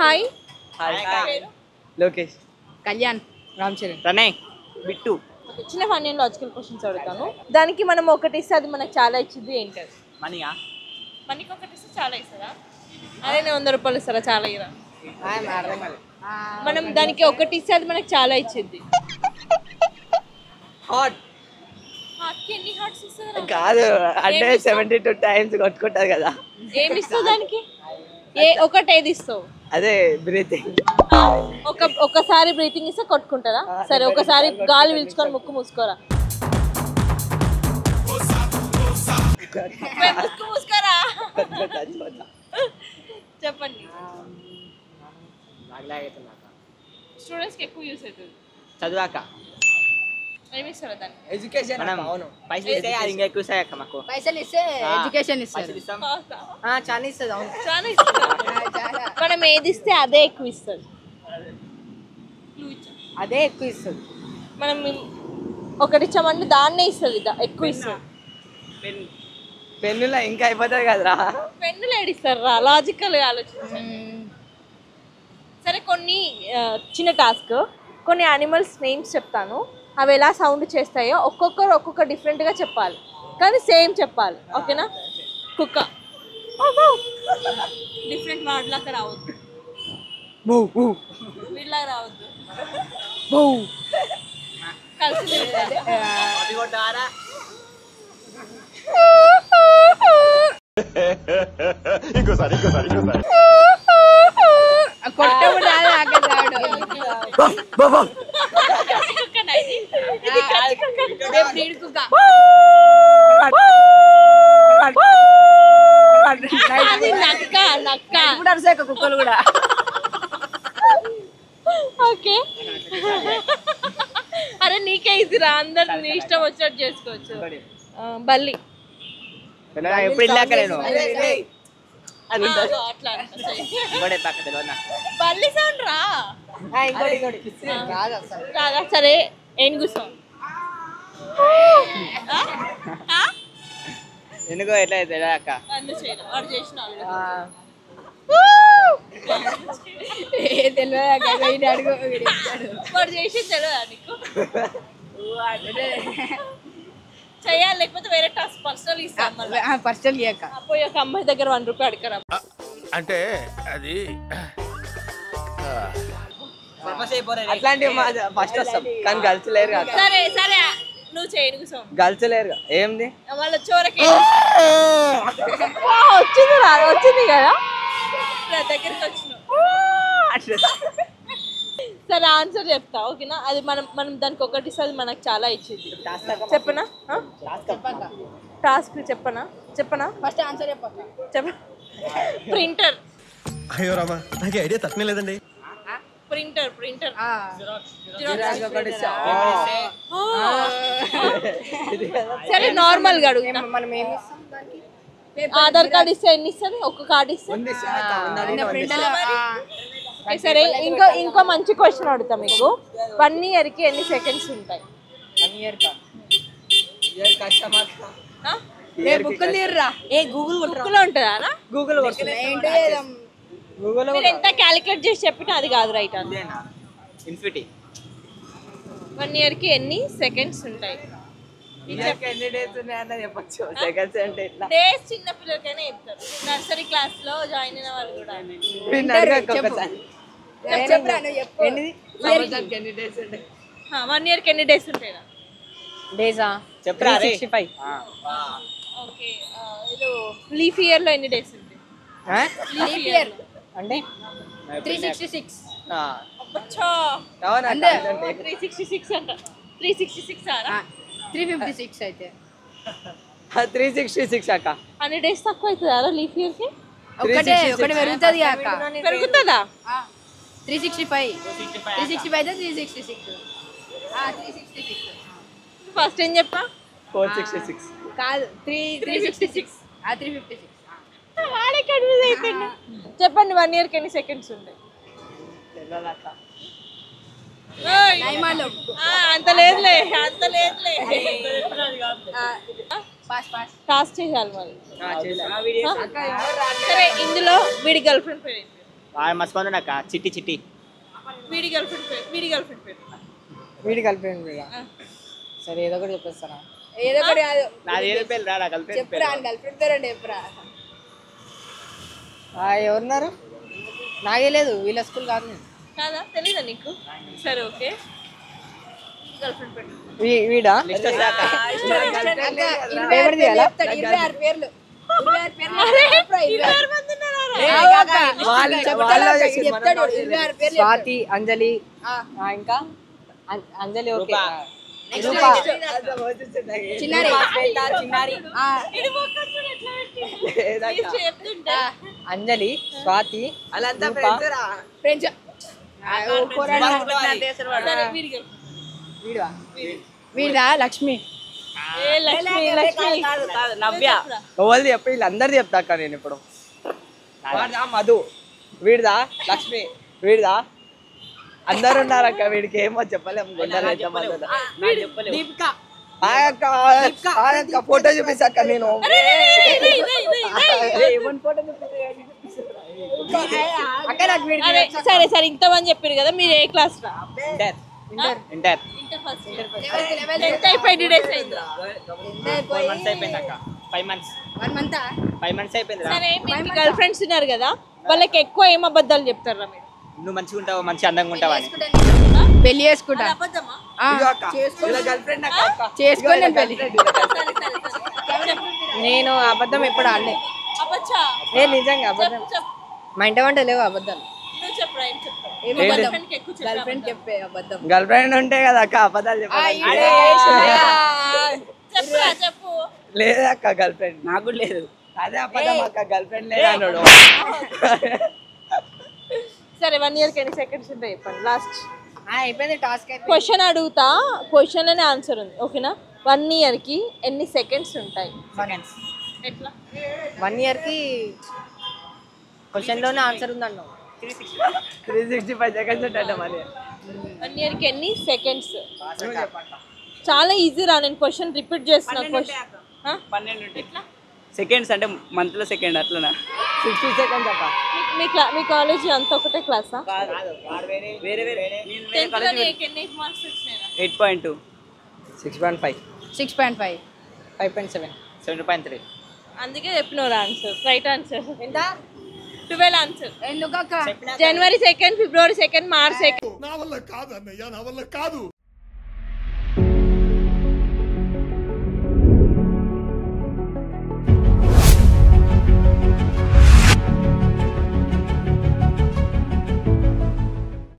Hi. Hi. Lokesh. Kalyan. Ram Charan. Pranay. Bittu. చిన్న funny and logical questions అడుగుతాను. దానికి మనం ఒకటి ఇస్తే అది మనకు చాలా ఇచ్చింది ఏంటది? మనీయా? మనకి ఒకటి ఇస్తే చాలా ఇస్తారా? అదే 100 రూపాయలు ఇస్తారా? చాలా ఇరా. మనం దానికి ఒకటి ఇస్తే అది మనకు చాలా ఇచ్చింది. హాట్. హార్ట్కి ఎన్ని హార్ట్స్ ఇస్తారా? కాదు అంటే 72 టైమ్స్ కొట్టుకుంటది కదా. ఏమి ఇస్తావు దానికి? ఒకటి ఏది ఇస్తావు? అదే బ్రీతింగ్. ఒకసారి బ్రీతింగ్ ఇస్తే కొట్టుకుంటారా? సరే ఒకసారి గాలి పీల్చుకొని ముక్కు మూసుకోరా. ముక్కు మూసుకోరా. చెప్పండి. స్టూడెంట్స్కి ఎక్కువ యూస్ అవుతుంది. చదివాక ఏమి ఇస్తారా దాన్ని? ఎడ్యుకేషన్. పైసలు ఇస్తే అది ఇంకా ఎక్కువ ఇస్తాయి అక్క మాకు. పైసలు ఇస్తే ఎడ్యుకేషన్ ఇస్తారు. చాలా ఇస్తుంది. అవును చాలా ఇస్తారు. మనం ఏది ఇస్తే అదే ఎక్కువ ఇస్తుంది. అదే ఎక్కువ ఇస్తుంది. మనం ఒకటి ఇచ్చామంటే దాన్నే ఇస్తుంది ఎక్కువ ఇస్తుంది. పెన్నులో ఇంకా అయిపోతుంది కదరా. పెన్నులు ఏడిస్తారు రా, లాజికల్ ఆలోచించండి. సరే కొన్ని చిన్న టాస్క్, కొన్ని యానిమల్స్ నేమ్స్ చెప్తాను, అవి ఎలా సౌండ్ చేస్తాయో ఒక్కొక్కరు ఒక్కొక్క డిఫరెంట్గా చెప్పాలి, కానీ సేమ్ చెప్పాలి. ఓకేనా? కుక్క డిఫరెంట్ వర్డ్ లాగా రావద్దు, వీళ్ళలాగా రావద్దు, కలిసి ఇంకోసారి కొట్టప్పుడు కుక్కలు కూడా. ఓకే. అరే నీకే ఇదిరా, అందరు నీ ఇష్టం వచ్చినట్టు చేసుకోవచ్చు. బల్లి ఎప్పుడు వెళ్ళాక నేను బల్లి సౌండ్ రా. రాగా. సరే ఏనుగు సౌండ్. ఎందుకో ఎట్లా అయితే అక్క వాడు చేసిన వాడు చేసి తెలియదా నీకు? చెయ్యాలి, లేకపోతే వేరే టాస్క్ పర్సనల్ ఇస్తాం. పర్సనల్ పోయి ఒక అమ్మాయి దగ్గర 1 రూపాయి అడగరా. అంటే అది అట్లాంటివి ఫస్ట్ వస్తాం, కానీ గర్ల్స్ లేరు కదా. సరే సరే నువ్వు చేయను సౌండ్. గర్ల్స్ లేరు ఏంది వాళ్ళ చోరకి వచ్చింది రా, వచ్చింది కదా దగ్గరికి వచ్చిన. సరే ఆన్సర్ చెప్తా, ఓకేనా? అది మనం దానికి ఒకటి ఇస్తుంది, మనకు చాలా ఇచ్చింది. చెప్పనా? టాస్క్ చెప్పనా? ఫస్ట్ ఆన్సర్ చెప్ప. ప్రింటర్. అయ్యో రామా, నాకు ఐడియా తక్కువ లేదండి. ప్రింటర్ సరే నార్మల్ గా అడుగుతా. మనం ఏమి ఇస్తాం దానికి? ఆధార్ కార్డు ఇస్తే ఎన్ని ఇస్తుంది? ఒక కార్డు ఇస్తే. సరే ఇంకో మంచి క్వశ్చన్ అడుగుతా మీకు. 1 year కి ఎన్ని సెకండ్స్ ఉంటాయి? 1 year బుక్లో ఉంటుందా? గూగుల్ మీరు ఎంత క్యాలిక్యులేట్ చేసి చెప్పినా అది కాదు రైట్ ఆన్సర్. ఇన్ఫినిటీ. 1 year కి ఎన్ని సెకండ్స్ ఉంటాయి? ఎన్ని డేస్ ఉన్నాయన్న చెప్పచ్చు. సెకండ్స్ అంటే ఎట్లా? డేస్ చిన్న పిల్లలకైనా చెప్తారు, నర్సరీ క్లాస్ లో జాయిన్ అయిన వాళ్ళు కూడా. 1 year కి ఎన్ని డేస్ ఉంటాయి? డేసా చెప్పరా? 65. ఓకే. ఇది లీఫ్ ఇయర్ లో ఎన్ని డేస్ ఉంటాయి? లీఫ్ ఇయర్ అంటే 366. అబ్బచ్చా, 366 అంట. 366 ఆరా? 356 అయితే 366 అక్క. అన్ని డేస్ తక్కువ అవుతుందా లీఫ్ ఇయర్ కి? ఒకటి పెరుగుతుంది అక్క. పెరుగుతుందా? 365 అయితే 366. 366 ఫస్ట్ ఏం చెప్పా? 466 కాదు, 366. 356. వాడే కన్ఫ్యూజ్ అయిపోయిండు. చెప్పండి 1 year కి ఎన్ని సెకండ్స్ ఉంటాయి? అంత లేదులే. టాస్క్ చేయాలి మరి. సరే ఇందులో వీడి గర్ల్ ఫ్రెండ్ పేరు మస్తు మంది అక్క. చిట్టి చిట్టి. వీడి గర్ల్ ఫ్రెండ్ పేరు వీడి కలిపేయండి వీడ. సరే ఏదో ఒకటి చెప్పేస్తారా? ఏదో ఒకటి కాదు నాది ఏది పేరు రా కలిపి చెప్పురా గర్ల్ ఫ్రెండ్ పేరు అంటే చెప్పురా. ఎవరున్నారు? నాకే లేదు, వీళ్ళ స్కూల్ కాదు నేను. కాదా తెలీదా నీకు? సరే ఓకే గర్ల్ ఫ్రెండ్ పేరు వీడా? నెక్స్ట్ వచ్చాక పేపర్ తీయాలా? 26 పేర్లు 26 పేర్లు చెప్పురా, 26. 26 మంది ఉన్నారా? చెప్తాడు 26 పేర్లు. స్వాతి, అంజలి, ఇంకా అంజలి ఓకే. రూపా, చిన్నారి ఇది మొక్కం చూడు ఎట్లా పెట్టిండు. మీరు చెప్తుంటే అంజలి, స్వాతి, రూపా, ఫ్రెండ్స్ సరే వీడి girl friend. వీడా? వీళ్ళ లక్ష్మి. ఏ లక్ష్మి నవ్య. ఎవరిది చెప్పి వీళ్ళందరిది చెప్తా అక్క నేను ఇప్పుడు. వాడిదా మధు, వీడిదా లక్ష్మి, వీడిదా అందరు ఉన్నారక్క. వీడికి ఏమో చెప్పలేము. ఫోటో చూపిస్తాక నేను. అక్క నాకు వీడికి అరే సరే సరే ఇంతమంది చెప్పారు కదా మీరు ఏ క్లాస్ రా? ఇంటర్ ఇంటర్ ఫస్ట్ ఎంత అయిపోయి డేస్ అయింది. 4 months అయిపోయింది అక్క. 5 months 1 month 5 months అయిపోయింది రా. సరే మీకు గర్ల్ ఫ్రెండ్స్ ఉన్నారు కదా వాళ్ళకి ఎక్కువ ఏం అబద్ధాలు చెప్తారా మీరు? నువ్వు మంచిగా ఉంటావు, మంచి అందంగా ఉంటావు అని. పెళ్లి చేసుకుంటా. అది అబద్ధమా? చేసుకొని నేను పెళ్లి. సరే సరే సరే చెప్పు. నేను అబద్ధం ఎప్పుడు ఆడలే. అబద్ధా? ఏ నిజంగా అబద్ధం చెప్పు మా ఇంట వంట లేవు అబద్ధాలు. నువ్వు చెప్పురా ఏం చెప్తావు? ఏం అబద్ధం? ఫ్రెండ్కి ఎక్కువ గర్ల్ చెప్పు ఫ్రెండ్ చెప్పే అబద్ధం. గర్ల్ ఫ్రెండ్ ఉంటే కదా అక్క అబద్ధాలు చెప్పాలి. చెప్పురా చెప్పు. లేదక్క గర్ల్ ఫ్రెండ్. నాకు కూడా లేదు. అదే అబద్ధం అక్క, గర్ల్ ఫ్రెండ్ లేదు అన్నాడు. సరే 1 year కి ఎన్ని సెకండ్స్ ఉంటాయి చెప్పండి లాస్ట్. అయిపోయింది టాస్క్ అయిపోయింది. క్వశ్చన్ అడుగుతా క్వశ్చన్ లోనే ఆన్సర్ ఉంది ఓకేనా? 1 year కి ఎన్ని సెకండ్స్ ఉంటాయి? ఎట్లా? 1 year కి క్వశ్చన్ లోనే ఆన్సర్ ఉందన్నావు. 365 సెకండ్స్ ఉంటాయంట మరి. 1 year కి ఎన్ని సెకండ్స్? చాలా ఈజీ రా, నేను క్వశ్చన్ రిపీట్ చేస్తున్నా. క్వశ్చన్ 12 ఎట్లా సెకండ్స్ అంటే మంత్ లో సెకండ్ అట్లనా? 60 సెకండ్స్ అక్క. మీ కాలేజ్ అంతా ఒకటే క్లాసా? వేరే వేరే 10th లో నీకు ఎన్ని మార్క్స్ వచ్చినాయిరా? 8.2 6.5 6.5 5.7 7.3. అందుకే చెప్పినవరా ఆన్సర్ రైట్ ఆన్సర్. ఎంత? 12 ఆన్సర్. ఎందుకక్క? January 2nd, February 2nd, March 2nd. నా వల్ల కాదు అన్నయ్య, నా వల్ల కాదు.